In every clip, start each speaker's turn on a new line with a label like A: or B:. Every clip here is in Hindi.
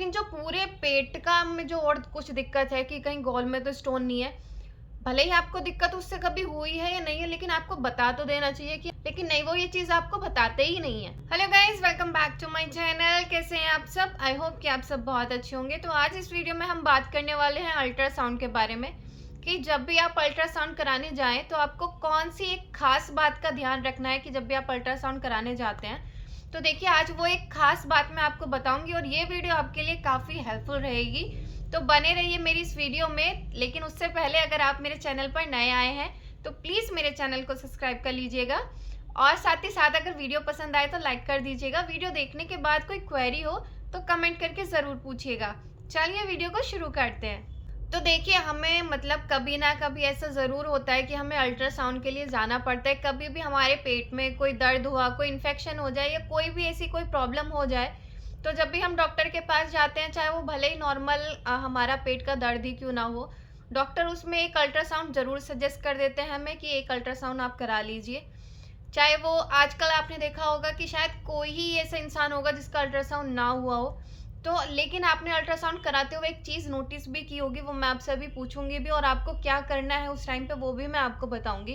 A: लेकिन जो पूरे पेट का में जो और कुछ दिक्कत है कि कहीं गॉल में तो स्टोन नहीं है, भले ही आपको दिक्कत उससे कभी हुई है या नहीं है, लेकिन आपको बता तो देना चाहिए कि, लेकिन नहीं, वो ये चीज आपको बताते ही नहीं है। Hello guys, welcome back to my channel. कैसे हैं आप सब? आई होप कि आप सब बहुत अच्छे होंगे। तो आज इस वीडियो में हम बात करने वाले हैं अल्ट्रासाउंड के बारे में, कि जब भी आप अल्ट्रासाउंड कराने जाएं तो आपको कौन सी एक खास बात का ध्यान रखना है कि जब भी आप अल्ट्रासाउंड कराने जाते हैं। तो देखिए, आज वो एक खास बात मैं आपको बताऊंगी और ये वीडियो आपके लिए काफ़ी हेल्पफुल रहेगी, तो बने रहिए मेरी इस वीडियो में। लेकिन उससे पहले अगर आप मेरे चैनल पर नए आए हैं तो प्लीज़ मेरे चैनल को सब्सक्राइब कर लीजिएगा, और साथ ही साथ अगर वीडियो पसंद आए तो लाइक कर दीजिएगा। वीडियो देखने के बाद कोई क्वेरी हो तो कमेंट करके ज़रूर पूछिएगा। चलिए वीडियो को शुरू करते हैं। तो देखिए, हमें मतलब कभी ना कभी ऐसा ज़रूर होता है कि हमें अल्ट्रासाउंड के लिए जाना पड़ता है। कभी भी हमारे पेट में कोई दर्द हुआ, कोई इन्फेक्शन हो जाए या कोई भी ऐसी कोई प्रॉब्लम हो जाए, तो जब भी हम डॉक्टर के पास जाते हैं, चाहे वो भले ही नॉर्मल हमारा पेट का दर्द ही क्यों ना हो, डॉक्टर उसमें एक अल्ट्रासाउंड ज़रूर सजेस्ट कर देते हैं हमें कि एक अल्ट्रासाउंड आप करा लीजिए। चाहे वो आजकल आपने देखा होगा कि शायद कोई ही ऐसा इंसान होगा जिसका अल्ट्रासाउंड ना हुआ हो, तो लेकिन आपने अल्ट्रासाउंड कराते हुए एक चीज़ नोटिस भी की होगी, वो मैं आपसे अभी पूछूंगी भी, और आपको क्या करना है उस टाइम पे वो भी मैं आपको बताऊंगी।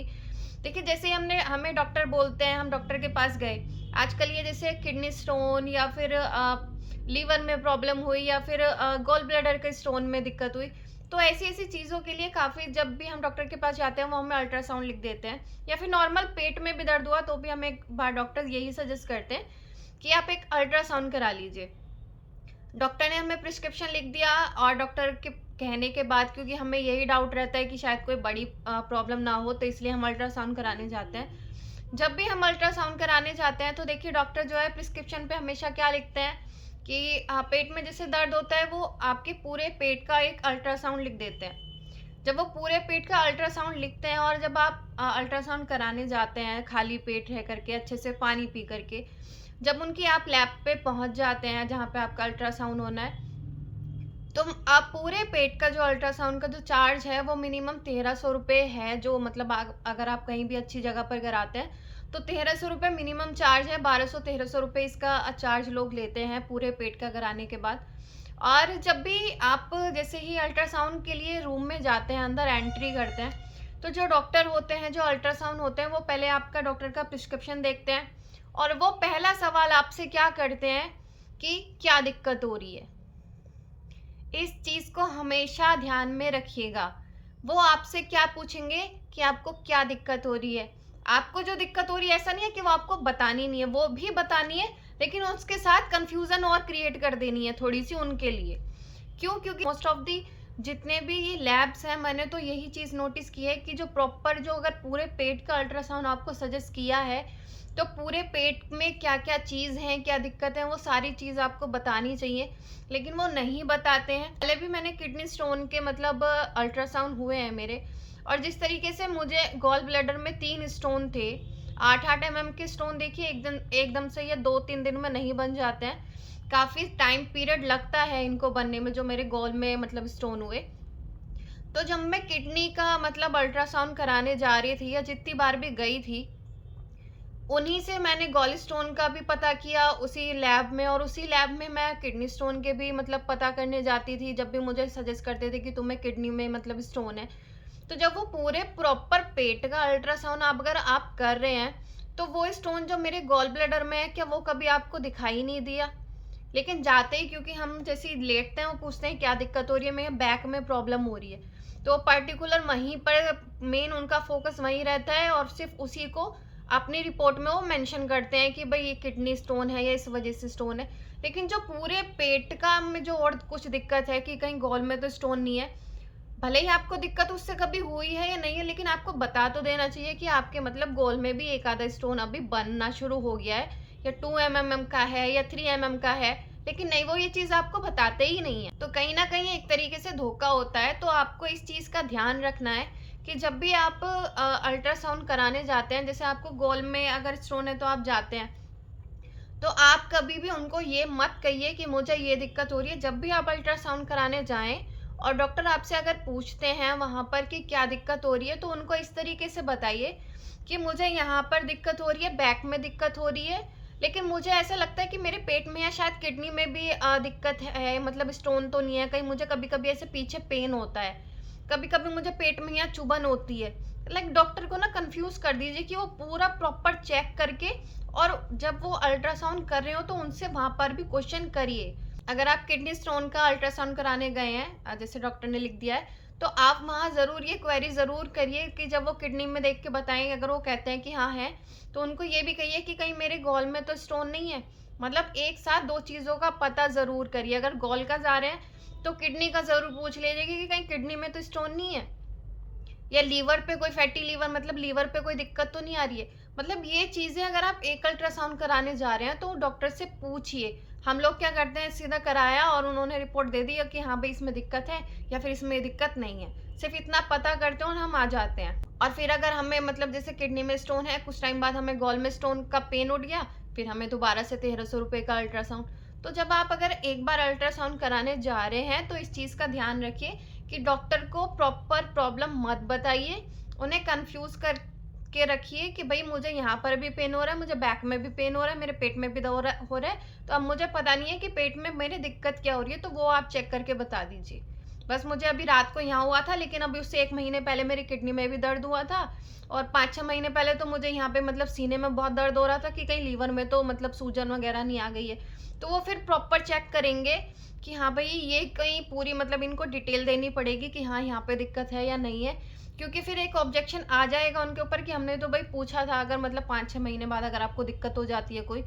A: देखिए, जैसे हमें डॉक्टर बोलते हैं, हम डॉक्टर के पास गए, आजकल ये जैसे किडनी स्टोन या फिर लीवर में प्रॉब्लम हुई या फिर गॉल ब्लैडर के स्टोन में दिक्कत हुई, तो ऐसी ऐसी चीज़ों के लिए काफ़ी, जब भी हम डॉक्टर के पास जाते हैं वो हमें अल्ट्रासाउंड लिख देते हैं। या फिर नॉर्मल पेट में भी दर्द हुआ तो भी हमें एक बार डॉक्टर यही सजेस्ट करते हैं कि आप एक अल्ट्रासाउंड करा लीजिए। डॉक्टर ने हमें प्रिस्क्रिप्शन लिख दिया, और डॉक्टर के कहने के बाद, क्योंकि हमें यही डाउट रहता है कि शायद कोई बड़ी प्रॉब्लम ना हो, तो इसलिए हम अल्ट्रासाउंड कराने जाते हैं। जब भी हम अल्ट्रासाउंड कराने जाते हैं तो देखिए, डॉक्टर जो है प्रिस्क्रिप्शन पे हमेशा क्या लिखते हैं कि पेट में जैसे दर्द होता है, वो आपके पूरे पेट का एक अल्ट्रासाउंड लिख देते हैं। जब वो पूरे पेट का अल्ट्रासाउंड लिखते हैं और जब आप अल्ट्रासाउंड कराने जाते हैं खाली पेट रह करके, अच्छे से पानी पी करके, जब उनकी आप लैब पे पहुंच जाते हैं जहाँ पे आपका अल्ट्रासाउंड होना है, तो आप पूरे पेट का जो अल्ट्रासाउंड का जो चार्ज है वो मिनिमम 1300 रुपये है। जो मतलब अगर आप कहीं भी अच्छी जगह पर कराते हैं तो 1300 रुपये मिनिमम चार्ज है। 1200-1300 रुपये इसका चार्ज लोग लेते हैं पूरे पेट का कराने के बाद। और जब भी आप जैसे ही अल्ट्रासाउंड के लिए रूम में जाते हैं, अंदर एंट्री करते हैं, तो जो डॉक्टर होते हैं, जो अल्ट्रासाउंड होते हैं, वो पहले आपका डॉक्टर का प्रिस्क्रिप्शन देखते हैं, और वो पहला सवाल आपसे क्या करते हैं कि क्या दिक्कत हो रही है। इस चीज को हमेशा ध्यान में रखिएगा। वो आपसे क्या पूछेंगे कि आपको क्या दिक्कत हो रही है। आपको जो दिक्कत हो रही है, ऐसा नहीं है कि वो आपको बतानी नहीं है, वो भी बतानी है, लेकिन उसके साथ कंफ्यूजन और क्रिएट कर देनी है थोड़ी सी उनके लिए। क्यों? क्योंकि मोस्ट ऑफ दी जितने भी ये लैब्स हैं, मैंने तो यही चीज़ नोटिस की है कि जो प्रॉपर, जो अगर पूरे पेट का अल्ट्रासाउंड आपको सजेस्ट किया है, तो पूरे पेट में क्या क्या चीज़ हैं, क्या दिक्कत है, वो सारी चीज़ आपको बतानी चाहिए, लेकिन वो नहीं बताते हैं। पहले भी मैंने किडनी स्टोन के मतलब अल्ट्रासाउंड हुए हैं मेरे, और जिस तरीके से मुझे गॉल ब्लैडर में 3 स्टोन थे, 8-8 mm के स्टोन, देखिए एकदम से ये 2-3 दिन में नहीं बन जाते हैं, काफ़ी टाइम पीरियड लगता है इनको बनने में, जो मेरे गॉल में मतलब स्टोन हुए। तो जब मैं किडनी का मतलब अल्ट्रासाउंड कराने जा रही थी, या जितनी बार भी गई थी, उन्हीं से मैंने गॉल स्टोन का भी पता किया उसी लैब में, और उसी लैब में मैं किडनी स्टोन के भी मतलब पता करने जाती थी, जब भी मुझे सजेस्ट करते थे कि तुम्हें किडनी में मतलब स्टोन है। तो जब वो पूरे प्रॉपर पेट का अल्ट्रासाउंड अगर आप कर रहे हैं, तो वो स्टोन जो मेरे गॉल ब्लैडर में है, क्या वो कभी आपको दिखाई नहीं दिया? लेकिन जाते ही, क्योंकि हम जैसे ही लेटते हैं, वो पूछते हैं क्या दिक्कत हो रही है, मेरे बैक में प्रॉब्लम हो रही है, तो पर्टिकुलर वहीं पर मेन उनका फोकस वहीं रहता है, और सिर्फ उसी को अपनी रिपोर्ट में वो मेंशन करते हैं कि भाई ये किडनी स्टोन है या इस वजह से स्टोन है। लेकिन जो पूरे पेट का में जो और कुछ दिक्कत है कि कहीं गॉल में तो स्टोन नहीं है, भले ही आपको दिक्कत उससे कभी हुई है या नहीं है, लेकिन आपको बता तो देना चाहिए कि आपके मतलब गोल में भी एक आधा स्टोन अभी बनना शुरू हो गया है, या 2 mm का है या 3 mm का है, लेकिन नहीं, वो ये चीज़ आपको बताते ही नहीं है। तो कहीं ना कहीं एक तरीके से धोखा होता है। तो आपको इस चीज़ का ध्यान रखना है कि जब भी आप अल्ट्रासाउंड कराने जाते हैं, जैसे आपको गोल में अगर स्टोन है तो आप जाते हैं, तो आप कभी भी उनको ये मत कहिए कि मुझे ये दिक्कत हो रही है। जब भी आप अल्ट्रासाउंड कराने जाएं और डॉक्टर आपसे अगर पूछते हैं वहाँ पर कि क्या दिक्कत हो रही है, तो उनको इस तरीके से बताइए कि मुझे यहाँ पर दिक्कत हो रही है, बैक में दिक्कत हो रही है, लेकिन मुझे ऐसा लगता है कि मेरे पेट में या शायद किडनी में भी दिक्कत है, मतलब स्टोन तो नहीं है कहीं। मुझे कभी-कभी ऐसे पीछे पेन होता है, कभी-कभी मुझे पेट में यहाँ चुभन होती है। लाइक डॉक्टर को ना कन्फ्यूज़ कर दीजिए कि वो पूरा प्रॉपर चेक करके, और जब वो अल्ट्रासाउंड कर रहे हो तो उनसे वहाँ पर भी क्वेश्चन करिए। अगर आप किडनी स्टोन का अल्ट्रासाउंड कराने गए हैं, जैसे डॉक्टर ने लिख दिया है, तो आप वहाँ ज़रूर ये क्वेरी ज़रूर करिए कि जब वो किडनी में देख के बताएँ, अगर वो कहते हैं कि हाँ है, तो उनको ये भी कहिए कि कहीं मेरे गॉल में तो स्टोन नहीं है। मतलब एक साथ 2 चीज़ों का पता ज़रूर करिए। अगर गॉल का जा रहे हैं, तो किडनी का ज़रूर पूछ लीजिए कि कहीं किडनी में तो स्टोन नहीं है। या लीवर पे कोई फैटी लीवर, मतलब लीवर पे कोई दिक्कत तो नहीं आ रही है। मतलब ये चीज़ें अगर आप एक अल्ट्रासाउंड कराने जा रहे हैं तो डॉक्टर से पूछिए। हम लोग क्या करते हैं, सीधा कराया और उन्होंने रिपोर्ट दे दी कि हाँ भाई इसमें दिक्कत है या फिर इसमें दिक्कत नहीं है। सिर्फ इतना पता करते हैं और हम आ जाते हैं। और फिर अगर हमें मतलब जैसे किडनी में स्टोन है, कुछ टाइम बाद हमें गॉल में स्टोन का पेन उठ गया, फिर हमें दोबारा से 1300 रुपये का अल्ट्रासाउंड। तो जब आप अगर एक बार अल्ट्रासाउंड कराने जा रहे हैं तो इस चीज़ का ध्यान रखिए कि डॉक्टर को प्रॉपर प्रॉब्लम मत बताइए, उन्हें कंफ्यूज कर के रखिए कि भाई मुझे यहाँ पर भी पेन हो रहा है, मुझे बैक में भी पेन हो रहा है, मेरे पेट में भी हो रहा है, तो अब मुझे पता नहीं है कि पेट में मेरी दिक्कत क्या हो रही है, तो वो आप चेक करके बता दीजिए। बस मुझे अभी रात को यहाँ हुआ था, लेकिन अभी उससे 1 महीने पहले मेरी किडनी में भी दर्द हुआ था, और 5-6 महीने पहले तो मुझे यहाँ पे मतलब सीने में बहुत दर्द हो रहा था कि कहीं लीवर में तो मतलब सूजन वगैरह नहीं आ गई है। तो वो फिर प्रॉपर चेक करेंगे कि हाँ भाई ये कहीं पूरी मतलब इनको डिटेल देनी पड़ेगी कि हाँ यहाँ पे दिक्कत है या नहीं है, क्योंकि फिर एक ऑब्जेक्शन आ जाएगा उनके ऊपर कि हमने तो भाई पूछा था। अगर मतलब 5-6 महीने बाद अगर आपको दिक्कत हो जाती है कोई,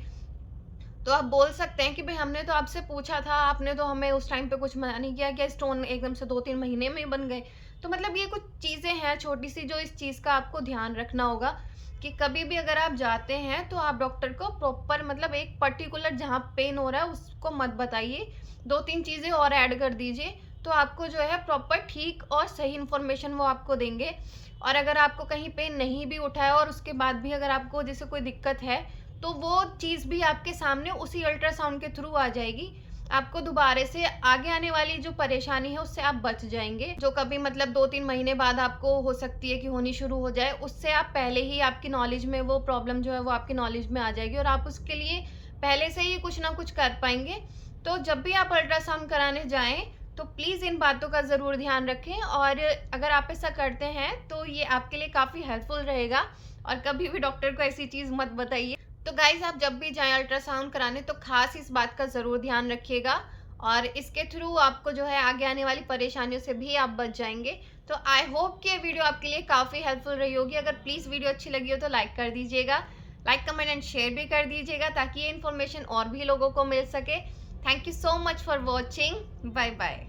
A: तो आप बोल सकते हैं कि भाई हमने तो आपसे पूछा था, आपने तो हमें उस टाइम पे कुछ मना नहीं किया, क्या स्टोन एकदम से 2-3 महीने में ही बन गए। तो मतलब ये कुछ चीज़ें हैं छोटी सी जो इस चीज़ का आपको ध्यान रखना होगा कि कभी भी अगर आप जाते हैं तो आप डॉक्टर को प्रॉपर मतलब एक पर्टिकुलर जहाँ पेन हो रहा है उसको मत बताइए, 2-3 चीज़ें और ऐड कर दीजिए, तो आपको जो है प्रॉपर ठीक और सही इन्फॉर्मेशन वो आपको देंगे। और अगर आपको कहीं पेन नहीं भी उठा है और उसके बाद भी अगर आपको जैसे कोई दिक्कत है, तो वो चीज़ भी आपके सामने उसी अल्ट्रासाउंड के थ्रू आ जाएगी। आपको दोबारा से आगे आने वाली जो परेशानी है उससे आप बच जाएँगे। जो कभी मतलब 2-3 महीने बाद आपको हो सकती है कि होनी शुरू हो जाए, उससे आप पहले ही आपकी नॉलेज में वो प्रॉब्लम जो है वो आपकी नॉलेज में आ जाएगी और आप उसके लिए पहले से ही कुछ ना कुछ कर पाएँगे। तो जब भी आप अल्ट्रासाउंड कराने जाएँ, तो प्लीज़ इन बातों का ज़रूर ध्यान रखें, और अगर आप ऐसा करते हैं तो ये आपके लिए काफ़ी हेल्पफुल रहेगा। और कभी भी डॉक्टर को ऐसी चीज़ मत बताइए। तो गाइज़ आप जब भी जाएँ अल्ट्रासाउंड कराने तो ख़ास इस बात का ज़रूर ध्यान रखिएगा, और इसके थ्रू आपको जो है आगे आने वाली परेशानियों से भी आप बच जाएँगे। तो आई होप कि ये वीडियो आपके लिए काफ़ी हेल्पफुल रही होगी। अगर प्लीज़ वीडियो अच्छी लगी हो तो लाइक कर दीजिएगा। लाइक, कमेंट एंड शेयर भी कर दीजिएगा ताकि ये इन्फॉर्मेशन और भी लोगों को मिल सके। Thank you so much for watching. Bye bye.